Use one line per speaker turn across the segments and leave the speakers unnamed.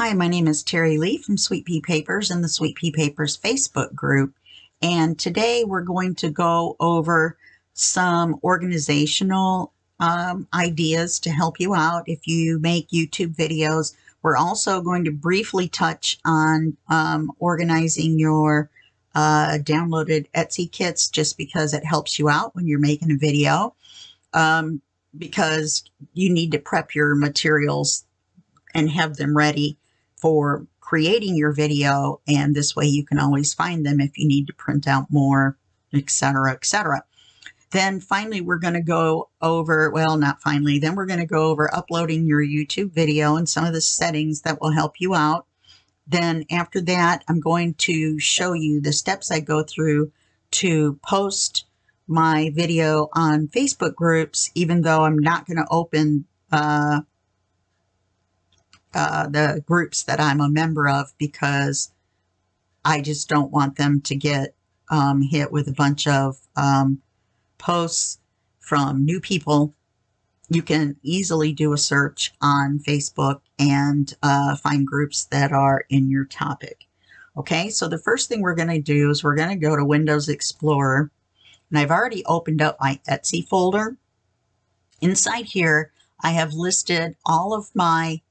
Hi, my name is Terry Lee from Sweet Pea Papers in the Sweet Pea Papers Facebook group. And today we're going to go over some organizational ideas to help you out if you make YouTube videos. We're also going to briefly touch on organizing your downloaded Etsy kits, just because it helps you out when you're making a video, because you need to prep your materials and have them ready for creating your video, and this way you can always find them if you need to print out more, etc., etc. Then finally we're going to go over, well, not finally, then we're going to go over uploading your YouTube video and some of the settings that will help you out. Then after that, I'm going to show you the steps I go through to post my video on Facebook groups, even though I'm not going to open the groups that I'm a member of, because I just don't want them to get hit with a bunch of posts from new people. You can easily do a search on Facebook and find groups that are in your topic. Okay, so the first thing we're going to do is we're going to go to Windows Explorer, and I've already opened up my Etsy folder. Inside here, I have listed all of my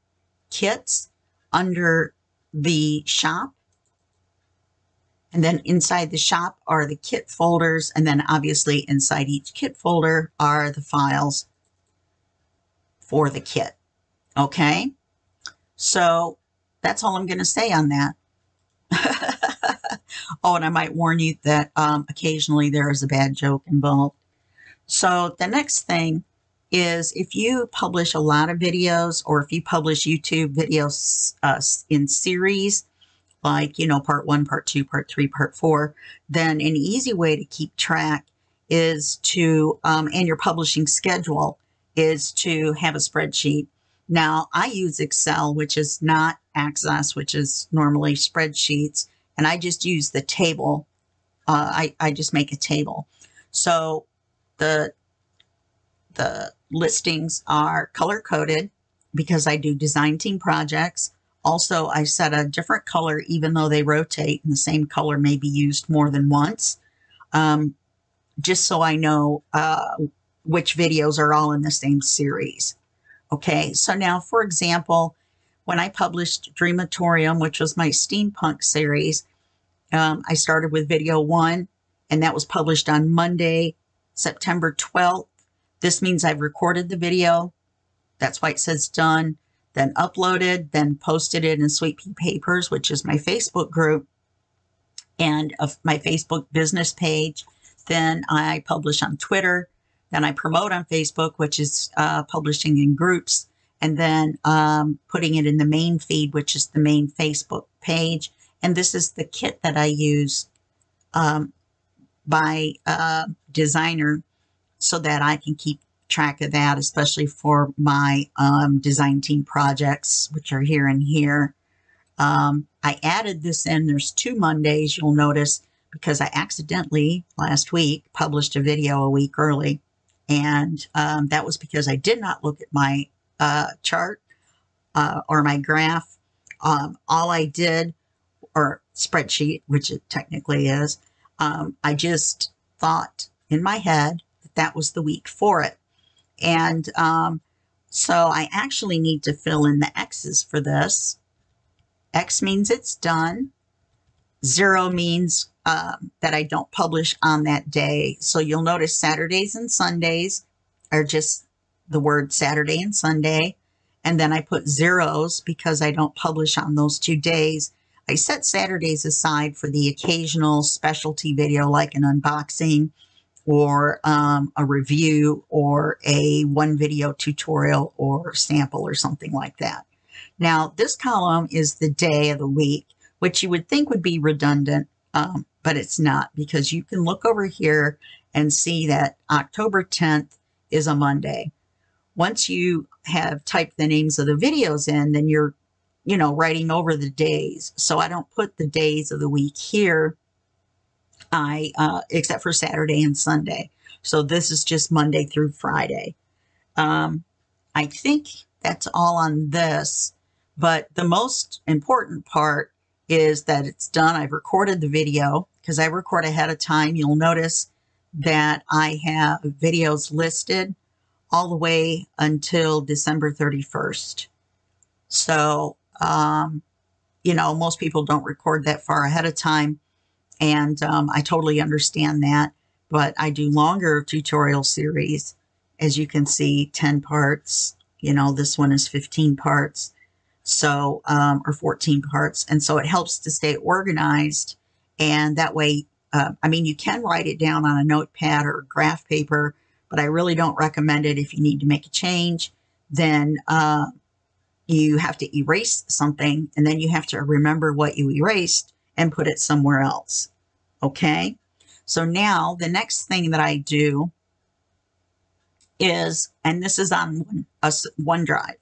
kits under the shop, and then inside the shop are the kit folders, and then obviously inside each kit folder are the files for the kit. Okay, so that's all I'm going to say on that. Oh, and I might warn you that occasionally there is a bad joke involved. So the next thing is, if you publish a lot of videos, or if you publish YouTube videos in series, like, you know, part 1, part 2, part 3, part 4, then an easy way to keep track is to, and your publishing schedule, is to have a spreadsheet. Now, I use Excel, which is not Access, which is normally spreadsheets, and I just use the table. I just make a table. So the listings are color-coded because I do design team projects. Also, I set a different color, even though they rotate, and the same color may be used more than once, just so I know which videos are all in the same series. Okay, so now, for example, when I published Dreamatorium, which was my steampunk series, I started with video 1, and that was published on Monday, September 12th. This means I've recorded the video. That's why it says done, then uploaded, then posted it in Sweet Pea Papers, which is my Facebook group, and my Facebook business page. Then I publish on Twitter. Then I promote on Facebook, which is publishing in groups, and then putting it in the main feed, which is the main Facebook page. And this is the kit that I use by designer, so that I can keep track of that, especially for my design team projects, which are here and here. I added this in. There's 2 Mondays, you'll notice, because I accidentally last week published a video a week early. And that was because I did not look at my chart or my graph. All I did, or spreadsheet, which it technically is, I just thought in my head that was the week for it. And so I actually need to fill in the X's for this. X means it's done. 0 means that I don't publish on that day. So you'll notice Saturdays and Sundays are just the word Saturday and Sunday. And then I put zeros because I don't publish on those 2 days. I set Saturdays aside for the occasional specialty video, like an unboxing, or a review, or a 1 video tutorial or sample or something like that. Now, this column is the day of the week, which you would think would be redundant, but it's not, because you can look over here and see that October 10th is a Monday. Once you have typed the names of the videos in, then you're, you know, writing over the days. So I don't put the days of the week here, except for Saturday and Sunday. So this is just Monday through Friday. I think that's all on this. But the most important part is that it's done. I've recorded the video because I record ahead of time. You'll notice that I have videos listed all the way until December 31st. So, you know, most people don't record that far ahead of time. And I totally understand that. But I do longer tutorial series. As you can see, 10 parts. You know, this one is 15 parts. So, or 14 parts. And so it helps to stay organized. And that way, I mean, you can write it down on a notepad or graph paper, but I really don't recommend it. If you need to make a change, then you have to erase something, and then you have to remember what you erased and put it somewhere else. Okay? So now the next thing that I do is, and this is on OneDrive.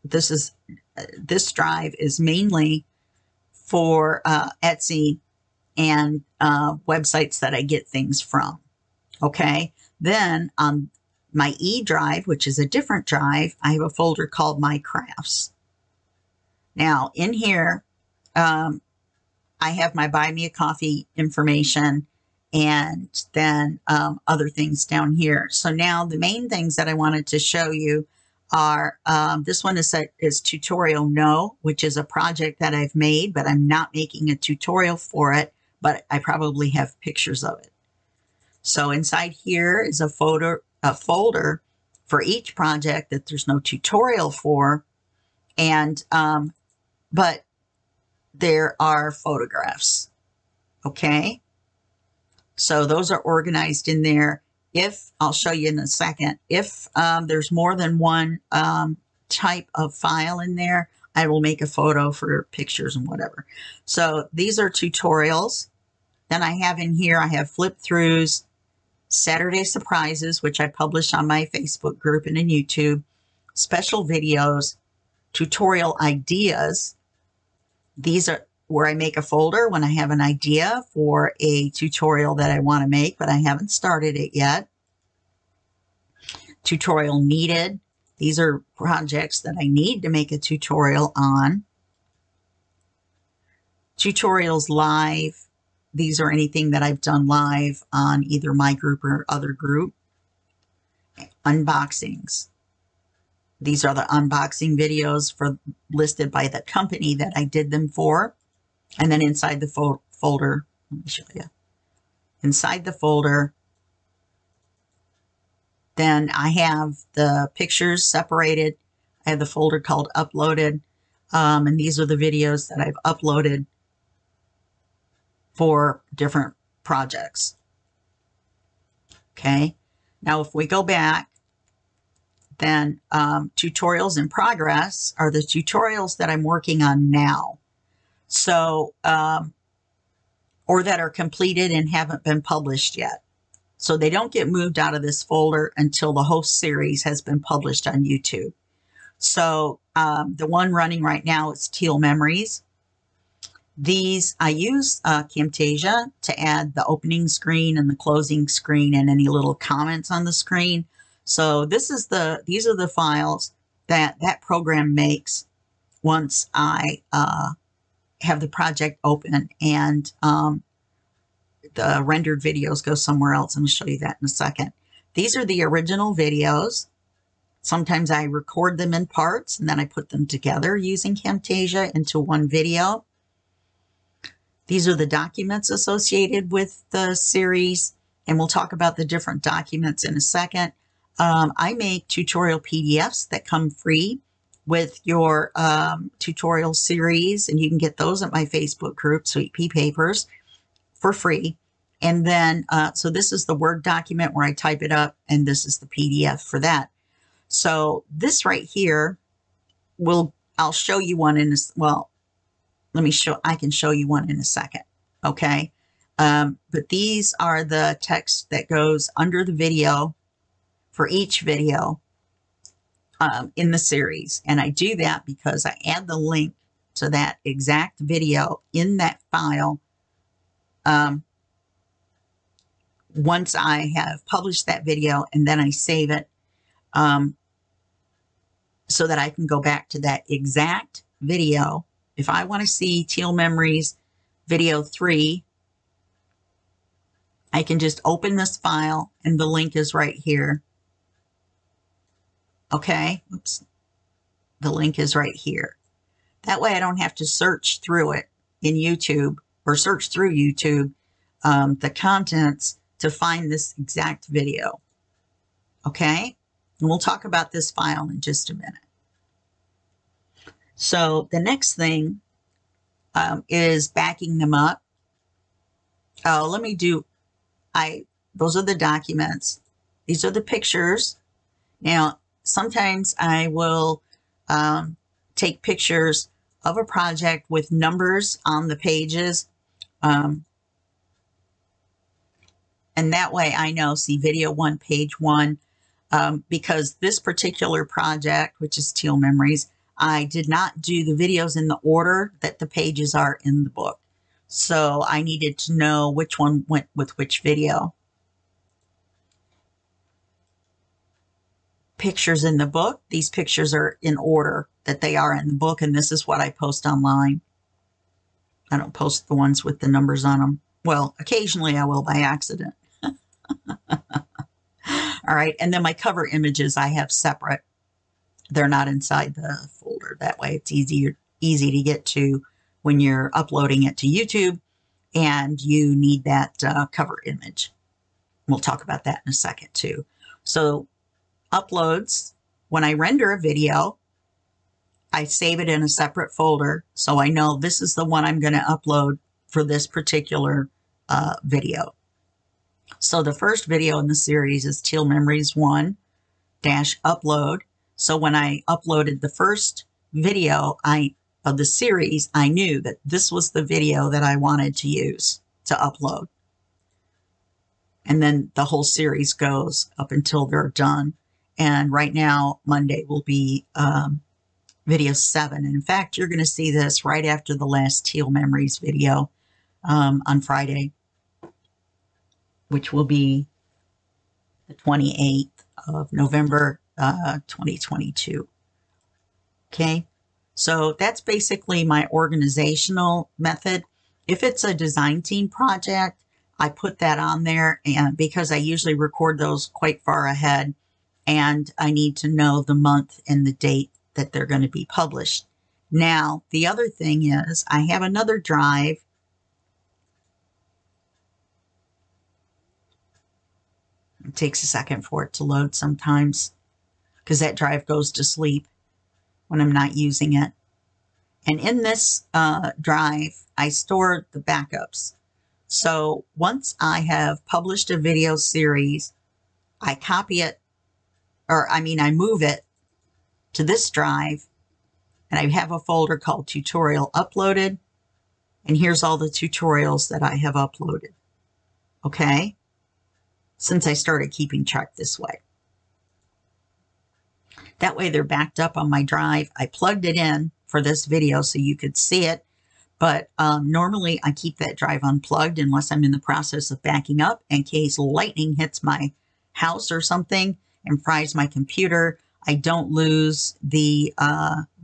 This drive is mainly for Etsy and websites that I get things from. Okay. Then on my E drive, which is a different drive, I have a folder called My Crafts. Now in here, I have my Buy Me a Coffee information, and then other things down here. So now the main things that I wanted to show you are, this one is Tutorial No, which is a project that I've made, but I'm not making a tutorial for it, but I probably have pictures of it. So inside here is a folder for each project that there's no tutorial for, and but there are photographs. Okay, so those are organized in there. If, I'll show you in a second, if there's more than one type of file in there, I will make a photo for pictures and whatever. So these are tutorials. Then I have in here, I have flip throughs, Saturday surprises, which I publish on my Facebook group and in YouTube, special videos, tutorial ideas. These are where I make a folder when I have an idea for a tutorial that I want to make, but I haven't started it yet. Tutorial needed. These are projects that I need to make a tutorial on. Tutorials live. These are anything that I've done live on either my group or other group. Unboxings. These are the unboxing videos listed by the company that I did them for. And then inside the folder, let me show you. Inside the folder, then I have the pictures separated. I have the folder called Uploaded. And these are the videos that I've uploaded for different projects. Okay. Now, if we go back, then tutorials in progress are the tutorials that I'm working on now. So, or that are completed and haven't been published yet. So they don't get moved out of this folder until the whole series has been published on YouTube. So the one running right now is Teal Memories. These, I use Camtasia to add the opening screen and the closing screen and any little comments on the screen. So these are the files that program makes once I have the project open, and the rendered videos go somewhere else. I'm going to show you that in a second. These are the original videos. Sometimes I record them in parts and then I put them together using Camtasia into one video. These are the documents associated with the series, and we'll talk about the different documents in a second. I make tutorial PDFs that come free with your tutorial series, and you can get those at my Facebook group, Sweet Pea Papers, for free. And then, so this is the Word document where I type it up, and this is the PDF for that. So this right here I'll show you one in this, well, I can show you one in a second. Okay. But these are the text that goes under the video for each video in the series. And I do that because I add the link to that exact video in that file once I have published that video, and then I save it. so that I can go back to that exact video. If I want to see Teal Memories video 3, I can just open this file and the link is right here. Okay, oops, the link is right here. That way I don't have to search through it in YouTube or search through YouTube, the contents to find this exact video. Okay, and we'll talk about this file in just a minute. So the next thing is backing them up. Oh, let me do, those are the documents. These are the pictures. Now, sometimes I will take pictures of a project with numbers on the pages. And that way I know, see video 1, page 1, because this particular project, which is Teal Memories, I did not do the videos in the order that the pages are in the book. So I needed to know which one went with which video. Pictures in the book. These pictures are in order that they are in the book, and this is what I post online. I don't post the ones with the numbers on them. Well, occasionally I will by accident. All right, and then my cover images I have separate. They're not inside the folder. That way it's easy to get to when you're uploading it to YouTube and you need that cover image. We'll talk about that in a second too. So uploads, when I render a video, I save it in a separate folder so I know this is the one I'm going to upload for this particular video. So the first video in the series is Teal Memories 1-upload. So when I uploaded the first video of the series, I knew that this was the video that I wanted to use to upload. And then the whole series goes up until they're done. And right now, Monday will be video 7. And in fact, you're going to see this right after the last Teal Memories video on Friday, which will be the 28th of November, 2022. Okay, so that's basically my organizational method. If it's a design team project, I put that on there, and because I usually record those quite far ahead, and I need to know the month and the date that they're going to be published. Now, the other thing is I have another drive. It takes a second for it to load sometimes because that drive goes to sleep when I'm not using it. And in this drive, I store the backups. So once I have published a video series, I copy it, I move it to this drive, and I have a folder called Tutorial Uploaded, and here's all the tutorials that I have uploaded. Okay? Since I started keeping track this way. That way they're backed up on my drive. I plugged it in for this video so you could see it, but normally I keep that drive unplugged unless I'm in the process of backing up in case lightning hits my house or something and fries my computer. I don't lose the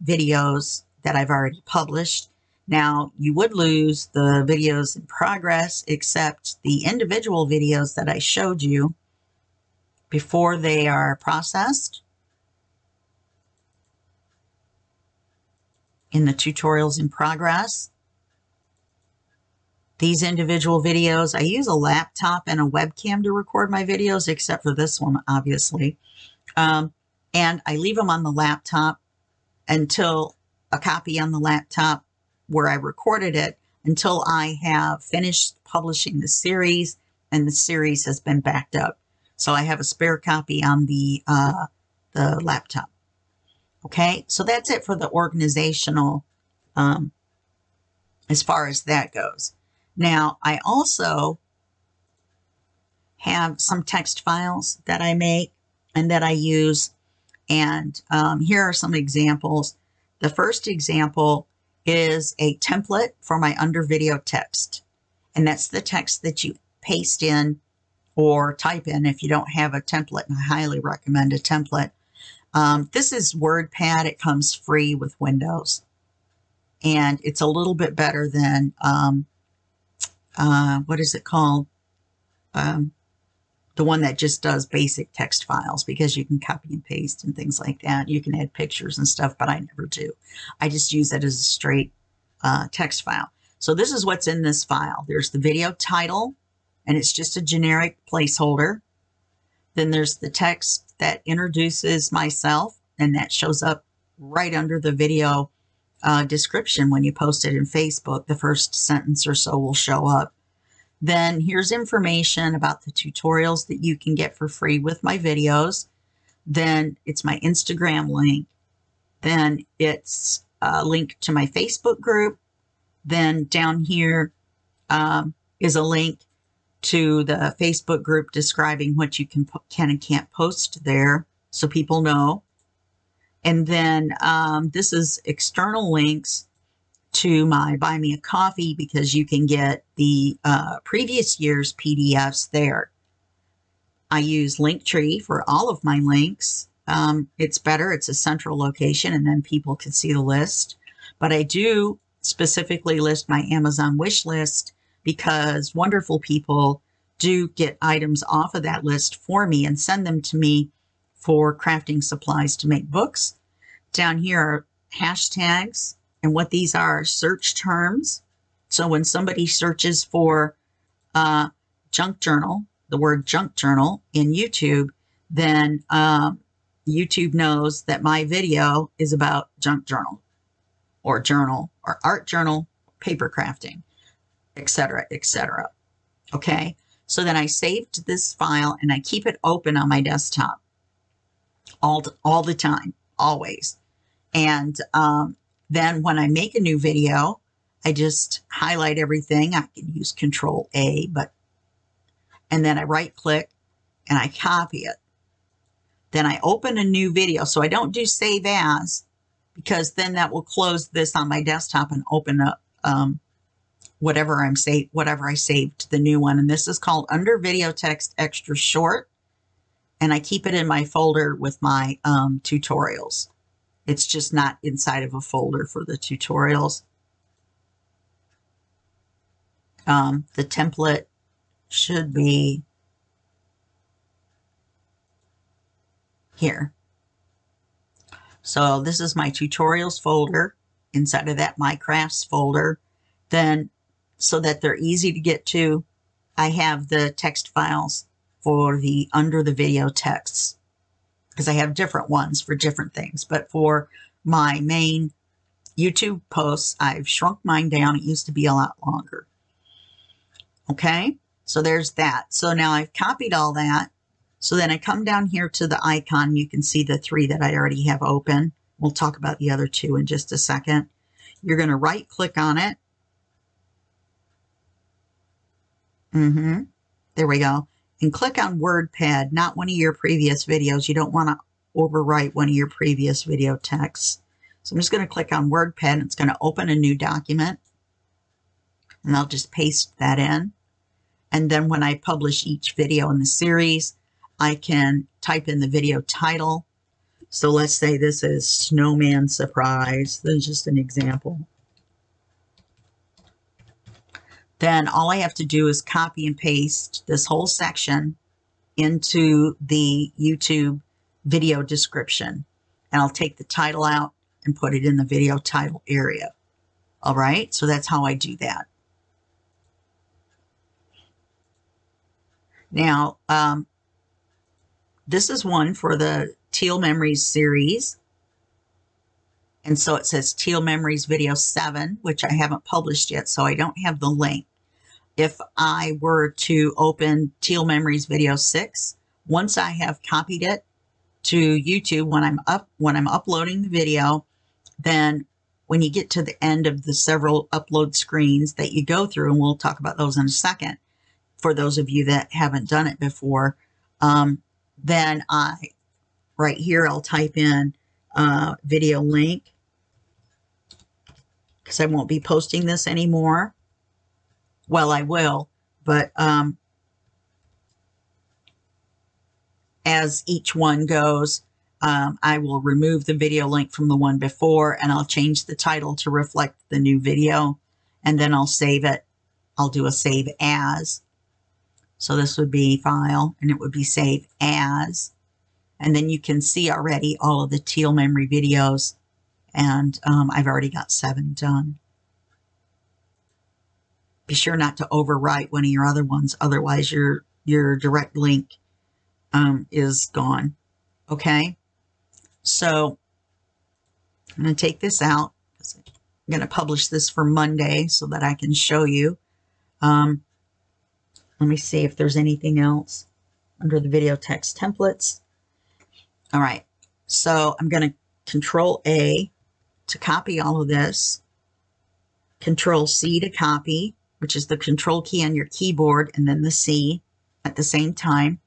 videos that I've already published. Now, you would lose the videos in progress, except the individual videos that I showed you before they are processed in the tutorials in progress. These individual videos, I use a laptop and a webcam to record my videos, except for this one, obviously. And I leave them on the laptop until a copy on the laptop where I recorded it until I have finished publishing the series and the series has been backed up. So I have a spare copy on the laptop. Okay, so that's it for the organizational as far as that goes. Now, I also have some text files that I make and that I use. And here are some examples. The first example is a template for my under video text. And that's the text that you paste in or type in if you don't have a template. And I highly recommend a template. This is WordPad. It comes free with Windows. And it's a little bit better than, what is it called? The one that just does basic text files, because you can copy and paste and things like that. You can add pictures and stuff, but I never do. I just use it as a straight text file. So this is what's in this file. There's the video title, and it's just a generic placeholder. Then there's the text that introduces myself, and that shows up right under the video description when you post it in Facebook. The first sentence or so will show up. Then here's information about the tutorials that you can get for free with my videos. Then it's my Instagram link. Then it's a link to my Facebook group. Then down here is a link to the Facebook group describing what you can and can't post there, so people know. And then this is external links to my Buy Me a Coffee, because you can get the previous year's PDFs there. I use Linktree for all of my links. It's better. It's a central location, and then people can see the list. But I do specifically list my Amazon wish list, because wonderful people do get items off of that list for me and send them to me for crafting supplies to make books. Down here are hashtags. And what these are search terms. So when somebody searches for junk journal, the word junk journal in YouTube, then YouTube knows that my video is about junk journal or art journal, paper crafting, etc., etc. Okay. So then I saved this file and I keep it open on my desktop all the time, always. And then when I make a new video, I just highlight everything. I can use Control A, and then I right click and I copy it. Then I open a new video. So I don't do save as, because then that will close this on my desktop and open up whatever I saved, the new one. And this is called Under Video Text Extra Short. And I keep it in my folder with my tutorials. It's just not inside of a folder for the tutorials. The template should be here. So this is my tutorials folder. Inside of that, my crafts folder. Then, so that they're easy to get to, I have the text files for the under the video texts, because I have different ones for different things. But for my main YouTube posts, I've shrunk mine down. It used to be a lot longer. Okay, so there's that. So now I've copied all that. So then I come down here to the icon. You can see the 3 that I already have open. We'll talk about the other 2 in just a second. You're going to right click on it. There we go. And click on WordPad, not one of your previous videos. You don't want to overwrite one of your previous video texts. So I'm just going to click on WordPad, and it's going to open a new document. And I'll just paste that in. And then when I publish each video in the series, I can type in the video title. So let's say this is Snowman Surprise. This is just an example. Then all I have to do is copy and paste this whole section into the YouTube video description. And I'll take the title out and put it in the video title area. All right, so that's how I do that. Now, this is one for the Teal Memories series. And so it says Teal Memories Video 7, which I haven't published yet, so I don't have the link. If I were to open Teal Memories Video 6, once I have copied it to YouTube, when I'm uploading the video, then when you get to the end of the several upload screens that you go through, and we'll talk about those in a second, for those of you that haven't done it before, then right here, I'll type in video link, because I won't be posting this anymore. Well, I will, but as each one goes, I will remove the video link from the one before, and I'll change the title to reflect the new video, and then I'll save it. I'll do a save as. So this would be file, and it would be save as. And then you can see already all of the teal memory videos, and I've already got 7 done. Be sure not to overwrite one of your other ones, otherwise your direct link is gone. Okay, so I'm going to take this out. I'm going to publish this for Monday so that I can show you. Let me see if there's anything else under the video text templates. All right, so I'm going to Control A to copy all of this, Control C to copy, which is the Control key on your keyboard, and then the C at the same time.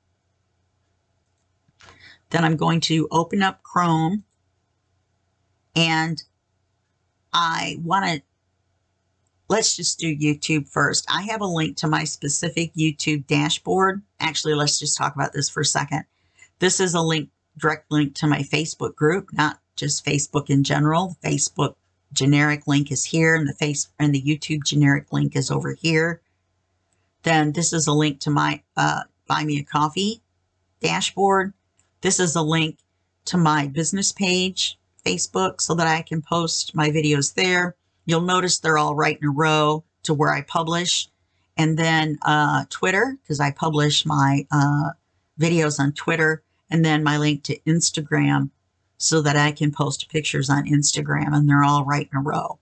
Then I'm going to open up Chrome, and I want to, let's just do YouTube first. I have a link to my specific YouTube dashboard. Actually, let's just talk about this for a second. This is a link, direct link to my Facebook group, not just Facebook in general. The Facebook generic link is here, and the YouTube generic link is over here. Then this is a link to my Buy Me a Coffee dashboard. This is a link to my business page, Facebook, so that I can post my videos there. You'll notice they're all right in a row to where I publish. And then Twitter, because I publish my videos on Twitter. And then my link to Instagram, so that I can post pictures on Instagram. And they're all right in a row,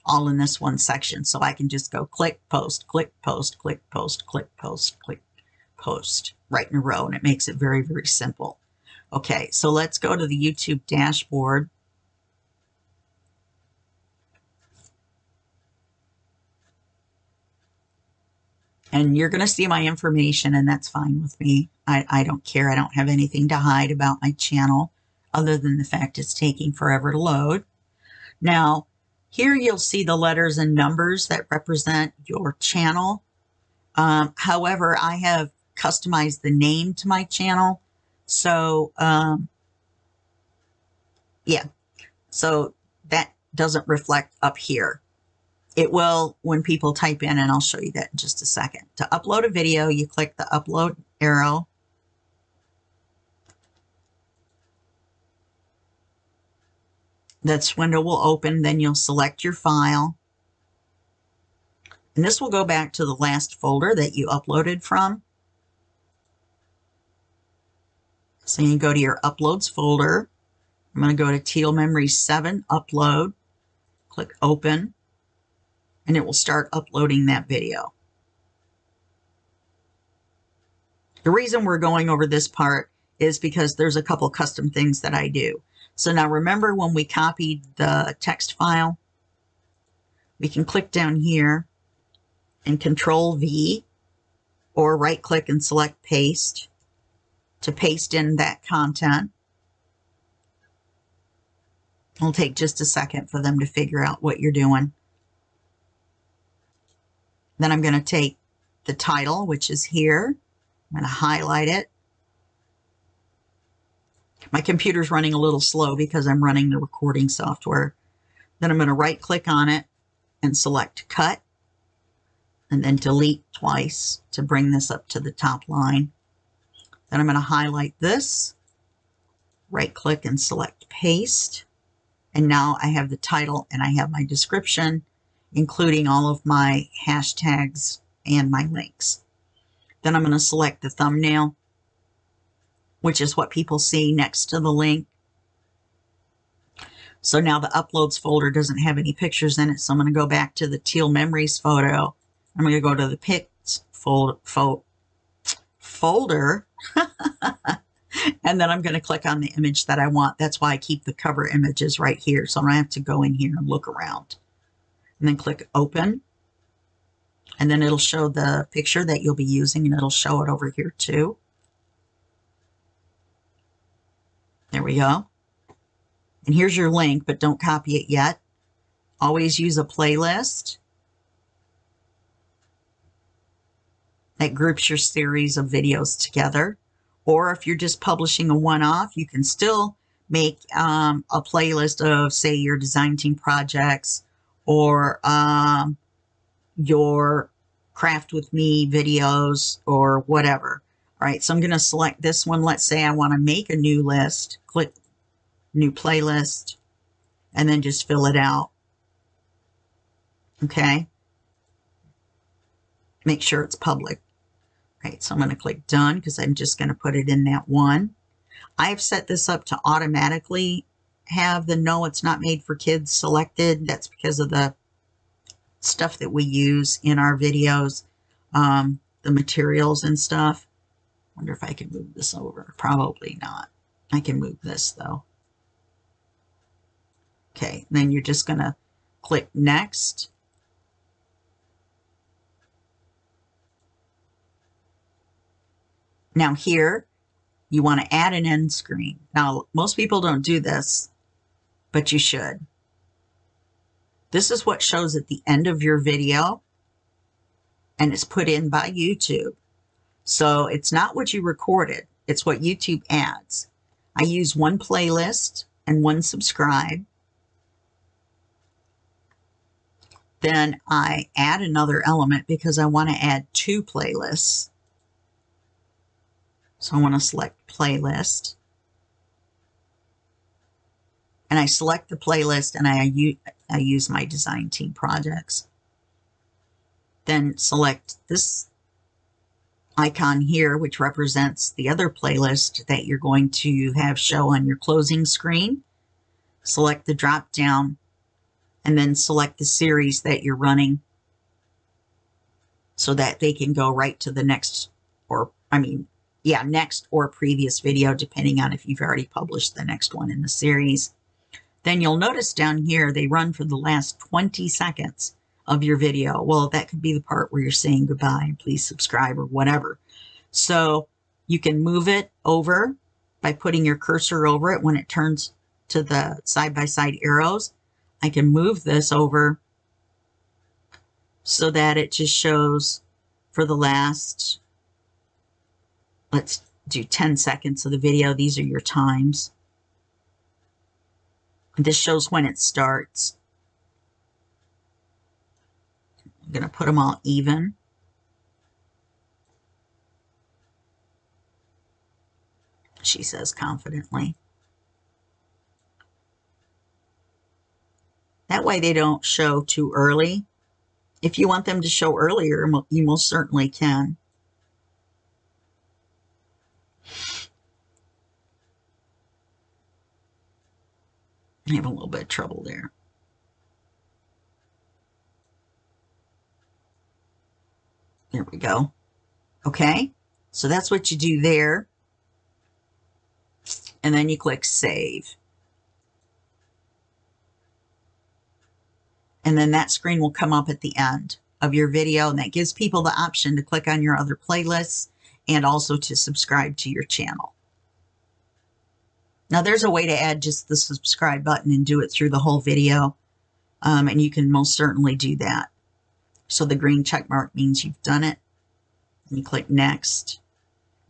all in this one section. So I can just go click, post, click, post, click, post, click, post, click, post, right in a row. And it makes it very, very simple. Okay, so let's go to the YouTube dashboard. And you're going to see my information, and that's fine with me. I don't care. I don't have anything to hide about my channel other than the fact it's taking forever to load. Now, here you'll see the letters and numbers that represent your channel. However, I have customized the name to my channel. So, yeah, so that doesn't reflect up here. It will when people type in, and I'll show you that in just a second. To upload a video, you click the upload arrow. This window will open, then you'll select your file. And this will go back to the last folder that you uploaded from. So you go to your uploads folder. I'm going to go to Teal Memory 7 upload, click open, and it will start uploading that video. The reason we're going over this part is because there's a couple custom things that I do. So now remember when we copied the text file, we can click down here and Control V, or right click and select paste to paste in that content. It'll take just a second for them to figure out what you're doing. Then I'm going to take the title, which is here. I'm going to highlight it. My computer's running a little slow because I'm running the recording software. Then I'm going to right click on it and select cut, and then delete twice to bring this up to the top line. Then I'm going to highlight this, right click and select paste. And now I have the title and I have my description, including all of my hashtags and my links. Then I'm going to select the thumbnail, which is what people see next to the link. So now the uploads folder doesn't have any pictures in it. So I'm going to go back to the Teal Memories photo. I'm going to go to the pics folder. And then I'm going to click on the image that I want. That's why I keep the cover images right here. So I don't have to go in here and look around. And then click open. And then it'll show the picture that you'll be using, and it'll show it over here too. There we go. And here's your link, but don't copy it yet. Always use a playlist that groups your series of videos together. Or if you're just publishing a one-off, you can still make a playlist of, say, your design team projects or your craft with me videos or whatever. All right, so I'm going to select this one. Let's say I want to make a new list. Click new playlist and then just fill it out. Okay. Make sure it's public. All right, so I'm going to click done because I'm just going to put it in that one. I've set this up to automatically have the no, it's not made for kids selected. That's because of the stuff that we use in our videos, the materials and stuff. Wonder if I can move this over. Probably not. I can move this though. Okay, then you're just going to click next. Now here, you want to add an end screen. Now, most people don't do this, but you should. This is what shows at the end of your video, and it's put in by YouTube. So it's not what you recorded. It's what YouTube adds. I use one playlist and one subscribe. Then I add another element because I want to add 2 playlists. So I want to select playlist. And I select the playlist and I use my design team projects. Then select this icon here, which represents the other playlist that you're going to have show on your closing screen. Select the drop down and then select the series that you're running so that they can go right to the next, or next or previous video, depending on if you've already published the next one in the series. Then you'll notice down here, they run for the last 20 seconds of your video. Well, that could be the part where you're saying goodbye, please subscribe or whatever. So you can move it over by putting your cursor over it when it turns to the side-by-side arrows. I can move this over so that it just shows for the last, let's do 10 seconds of the video. These are your times. This shows when it starts. I'm going to put them all even. She says confidently. That way they don't show too early. If you want them to show earlier, you most certainly can. I have a little bit of trouble there. There we go. Okay, so that's what you do there. And then you click save. And then that screen will come up at the end of your video, and that gives people the option to click on your other playlists and also to subscribe to your channel. Now there's a way to add just the subscribe button and do it through the whole video. And you can most certainly do that. So the green check mark means you've done it. And you click next.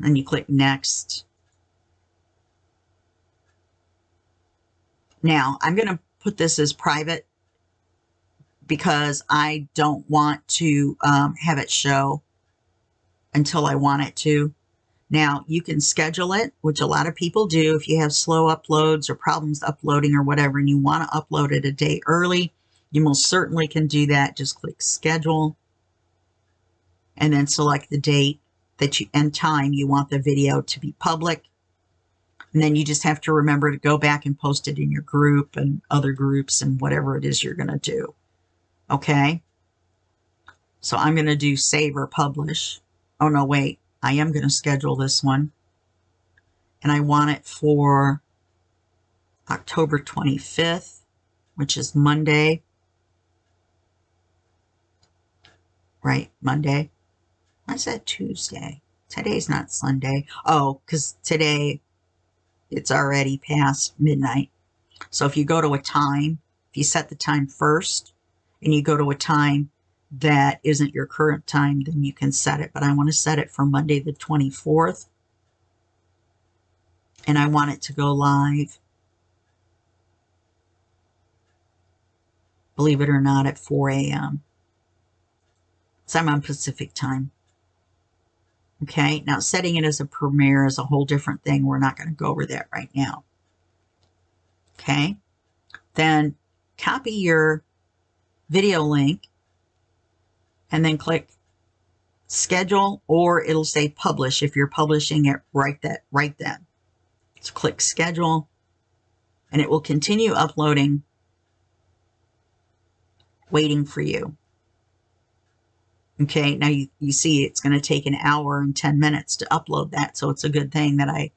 And you click next. Now I'm going to put this as private because I don't want to have it show until I want it to. Now, you can schedule it, which a lot of people do if you have slow uploads or problems uploading or whatever, and you want to upload it a day early. You most certainly can do that. Just click schedule and then select the date that and time you want the video to be public. And then you just have to remember to go back and post it in your group and other groups and whatever it is you're going to do. Okay? So I'm going to do save or publish. Oh, no, wait. I am going to schedule this one. And I want it for October 25th, which is Monday. Right, Monday. I said Tuesday. Today's not Sunday. Oh, because today it's already past midnight. So if you go to a time, if you set the time first and you go to a time that isn't your current time, then you can set it. But I want to set it for Monday the 24th. And I want it to go live believe it or not, at 4 a.m. So I'm on Pacific time. Okay, now setting it as a premiere is a whole different thing. We're not going to go over that right now. Okay, then copy your video link and then click schedule, or it'll say publish if you're publishing it right then. So click schedule and it will continue uploading, waiting for you. Okay, now you see it's going to take an hour and 10 minutes to upload that. So it's a good thing that I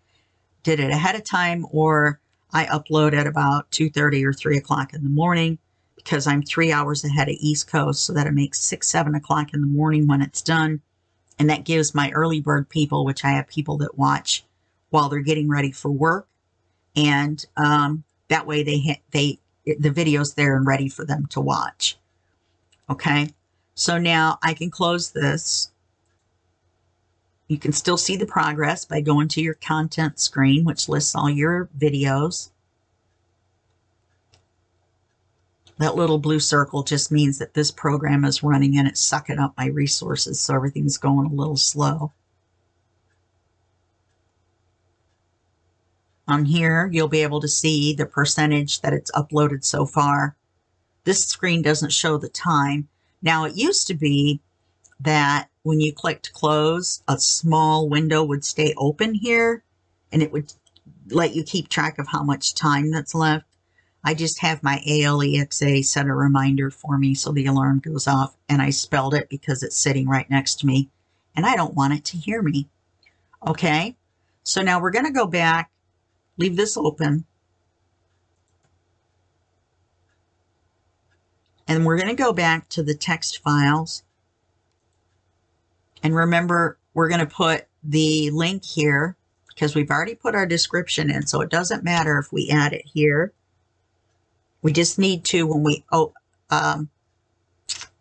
did it ahead of time, or I upload at about 2:30 or 3 o'clock in the morning, because I'm 3 hours ahead of East Coast, so that it makes 6, 7 o'clock in the morning when it's done. And that gives my early bird people, which I have people that watch while they're getting ready for work. And that way the video's there and ready for them to watch. Okay. So now I can close this. You can still see the progress by going to your content screen, which lists all your videos. That little blue circle just means that this program is running and it's sucking up my resources, so everything's going a little slow. On here, you'll be able to see the percentage that it's uploaded so far. This screen doesn't show the time. Now, it used to be that when you clicked close, a small window would stay open here, and it would let you keep track of how much time that's left. I just have my Alexa set a reminder for me so the alarm goes off, and I spelled it because it's sitting right next to me, and I don't want it to hear me. Okay, so now we're going to go back, leave this open, and we're going to go back to the text files. And remember, we're going to put the link here because we've already put our description in, so it doesn't matter if we add it here. We just need to, when we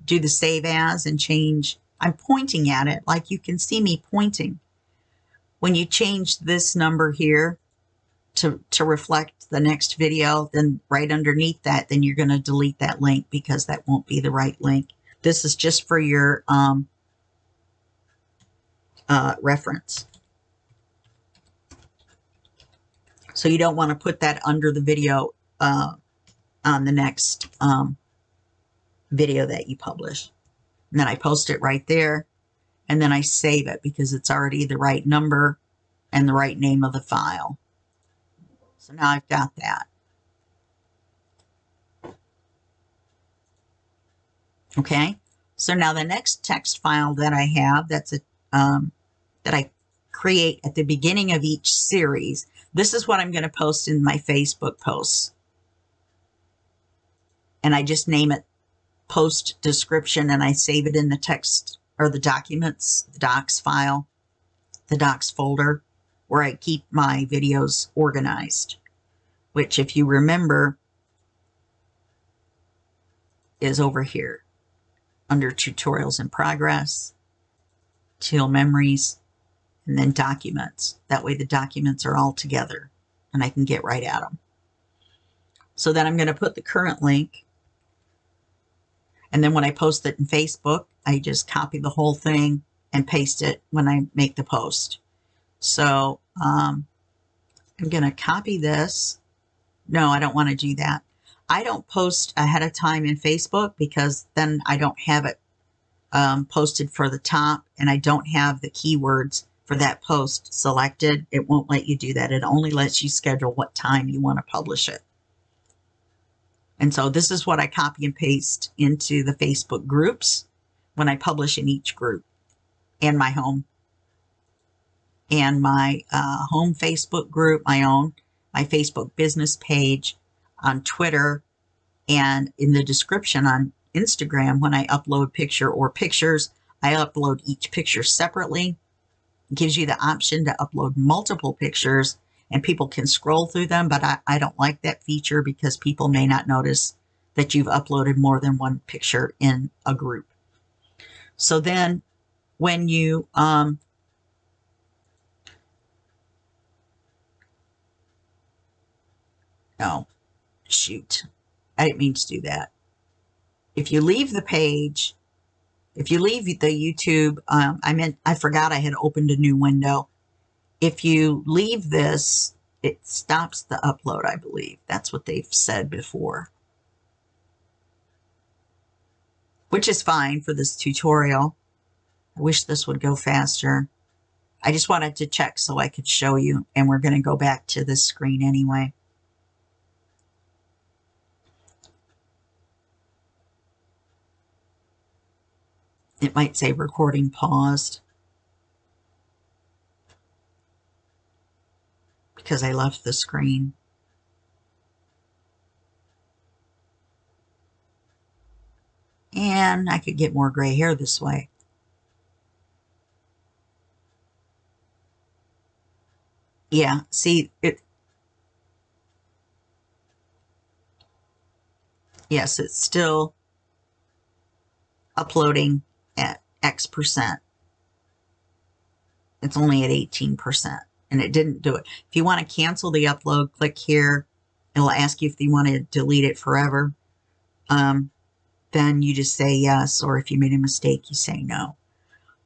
do the save as and change, I'm pointing at it like you can see me pointing. When you change this number here to reflect the next video, then right underneath that, then you're going to delete that link because that won't be the right link. This is just for your reference. So you don't want to put that under the video on the next video that you publish. And then I post it right there, and then I save it because it's already the right number and the right name of the file. So now I've got that. Okay, so now the next text file that I have, that's a that I create at the beginning of each series. This is what I'm going to post in my Facebook posts. And I just name it post description, and I save it in the text or the documents, the docs file, the docs folder, where I keep my videos organized, which, if you remember, is over here under tutorials in progress, Teal memories, and then documents. That way the documents are all together and I can get right at them. So then I'm going to put the current link. And then when I post it in Facebook, I just copy the whole thing and paste it when I make the post. So I'm going to copy this. No, I don't want to do that. I don't post ahead of time in Facebook because then I don't have it posted for the top, and I don't have the keywords for that post selected. It won't let you do that. It only lets you schedule what time you want to publish it. And so this is what I copy and paste into the Facebook groups when I publish in each group, and my home. And my home Facebook group, my own, my Facebook business page, on Twitter, and in the description on Instagram. When I upload picture or pictures, I upload each picture separately. It gives you the option to upload multiple pictures, and people can scroll through them, but I don't like that feature because people may not notice that you've uploaded more than one picture in a group. So then when you oh, shoot, I didn't mean to do that. if you leave the page, if you leave the YouTube, I forgot I had opened a new window. If you leave this, it stops the upload, I believe. That's what they've said before. Which is fine for this tutorial. I wish this would go faster. I just wanted to check so I could show you, and we're going to go back to this screen anyway. It might say recording paused because I left the screen. And I could get more gray hair this way. Yeah, see, yes, it's still uploading at X%. It's only at 18%, and it didn't do it. If you want to cancel the upload, click here. It'll ask you if you want to delete it forever. Then you just say yes, or if you made a mistake, you say no.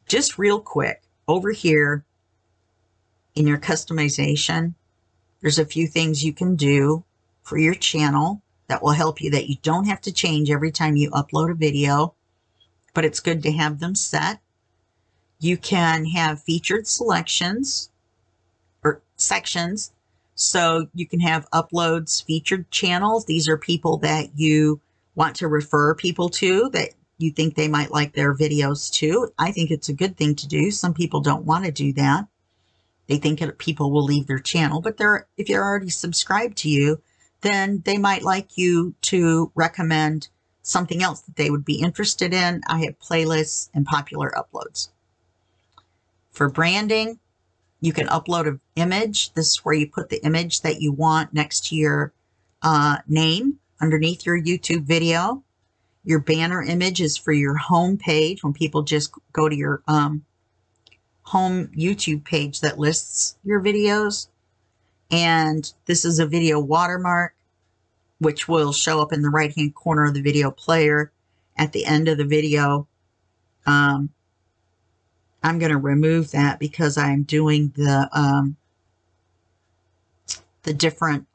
Just real quick, over here in your customization, there's a few things you can do for your channel that will help you that you don't have to change every time you upload a video, but it's good to have them set. You can have featured selections or sections. So you can have uploads, featured channels. These are people that you want to refer people to that you think they might like their videos too. I think it's a good thing to do. Some people don't want to do that. They think people will leave their channel, but if you're already subscribed to you, then they might like you to recommend something else that they would be interested in. I have playlists and popular uploads. For branding, you can upload an image. This is where you put the image that you want next to your name underneath your YouTube video. Your banner image is for your home page when people just go to your home YouTube page that lists your videos. And this is a video watermark, which will show up in the right-hand corner of the video player at the end of the video. I'm going to remove that because I'm doing the different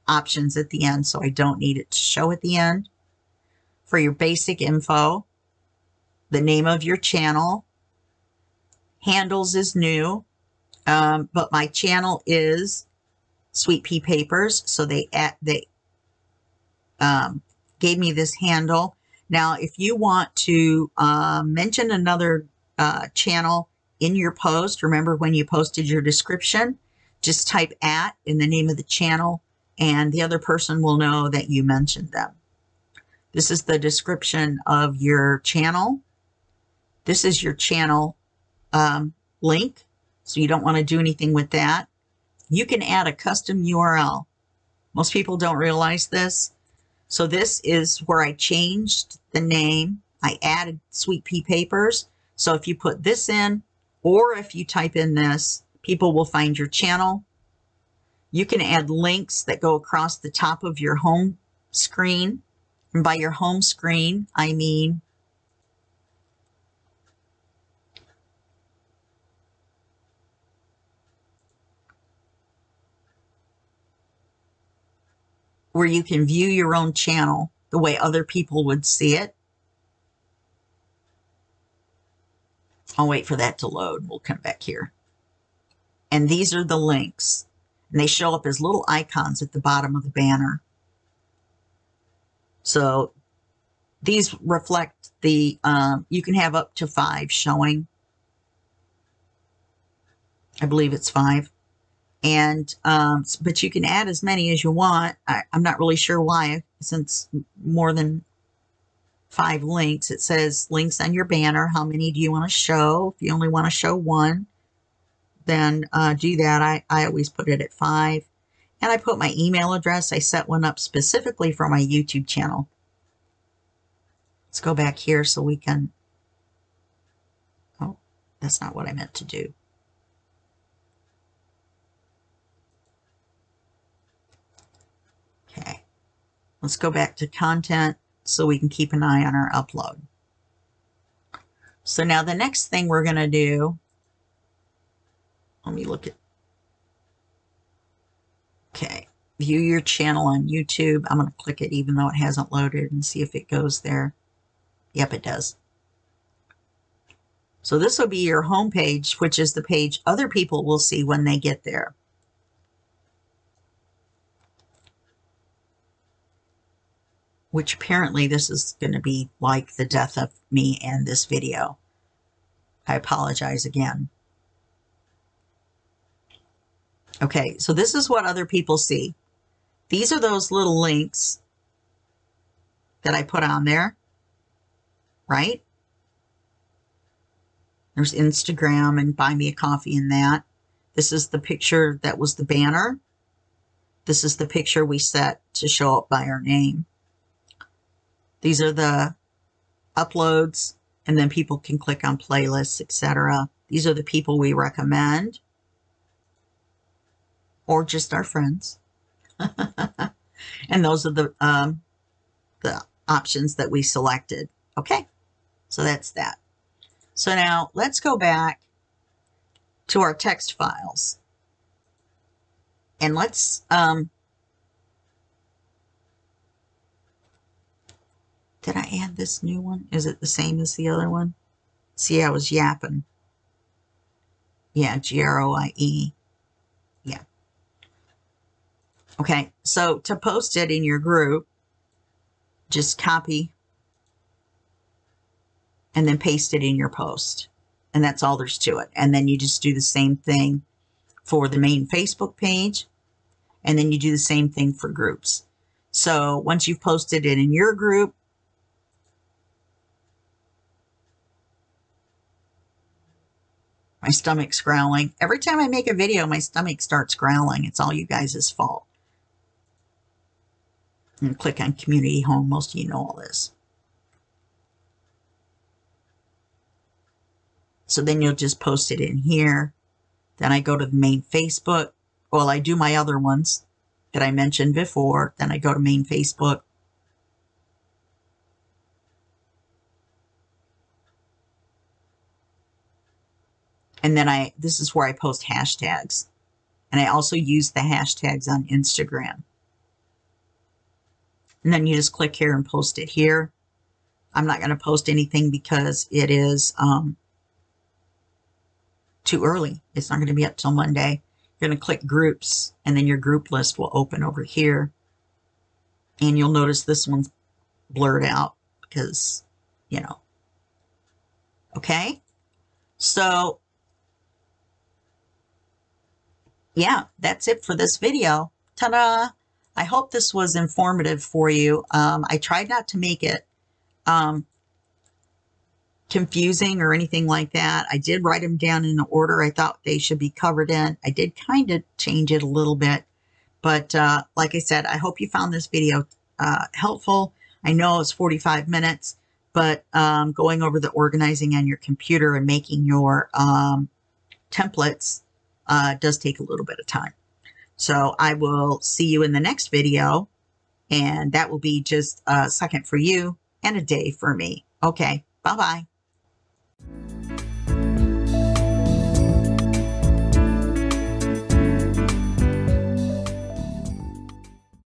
options at the end, so I don't need it to show at the end. For your basic info, the name of your channel, handles is new, but my channel is Sweet Pea Papers, so they gave me this handle. Now, if you want to mention another channel in your post, remember when you posted your description, just type @ in the name of the channel, and the other person will know that you mentioned them. This is the description of your channel. This is your channel link, so you don't want to do anything with that. You can add a custom URL. Most people don't realize this. So this is where I changed the name. I added Sweet Pea Papers. So if you put this in, or if you type in this, people will find your channel. You can add links that go across the top of your home screen. And by your home screen, I mean where you can view your own channel the way other people would see it. I'll wait for that to load. We'll come back here. And these are the links. And they show up as little icons at the bottom of the banner. So these reflect the, you can have up to 5 showing. I believe it's 5. And, but you can add as many as you want. I'm not really sure why, since more than 5 links. It says links on your banner. How many do you want to show? If you only want to show 1, then do that. I always put it at 5. And I put my email address. I set one up specifically for my YouTube channel. Let's go back here so we can, oh, that's not what I meant to do. Okay, let's go back to content. so we can keep an eye on our upload. So now the next thing we're going to do, let me look at, okay, view your channel on YouTube. I'm going to click it even though it hasn't loaded and see if it goes there. Yep, it does. So this will be your home page, which is the page other people will see when they get there. Which apparently this is going to be like the death of me and this video. I apologize again. Okay, so this is what other people see. These are those little links that I put on there, right? There's Instagram and Buy Me a Coffee in that. This is the picture that was the banner. This is the picture we set to show up by our name. These are the uploads, and then people can click on playlists, etc. These are the people we recommend, or just our friends. And those are the options that we selected. Okay, so that's that. So now let's go back to our text files, and let's did I add this new one? Is it the same as the other one? See, I was yapping. Yeah, GROIE. Yeah. Okay, so to post it in your group, just copy and then paste it in your post. And that's all there's to it. And then you just do the same thing for the main Facebook page. And then you do the same thing for groups. So once you've posted it in your group, my stomach's growling. Every time I make a video, my stomach starts growling. It's all you guys' fault. And click on Community Home. Most of you know all this. So then you'll just post it in here. Then I go to the main Facebook. Well, I do my other ones that I mentioned before. Then I go to main Facebook. And then this is where I post hashtags. And I also use the hashtags on Instagram. And then you just click here and post it here. I'm not going to post anything because it is too early. It's not going to be up till Monday. You're going to click groups, and then your group list will open over here. And you'll notice this one's blurred out because, you know. Okay? So, yeah, that's it for this video. Ta-da! I hope this was informative for you. I tried not to make it confusing or anything like that. I did write them down in the order I thought they should be covered in. I did kind of change it a little bit. But like I said, I hope you found this video helpful. I know it's 45 minutes, but going over the organizing on your computer and making your templates does take a little bit of time. So I will see you in the next video, and that will be just a second for you and a day for me. Okay, bye-bye.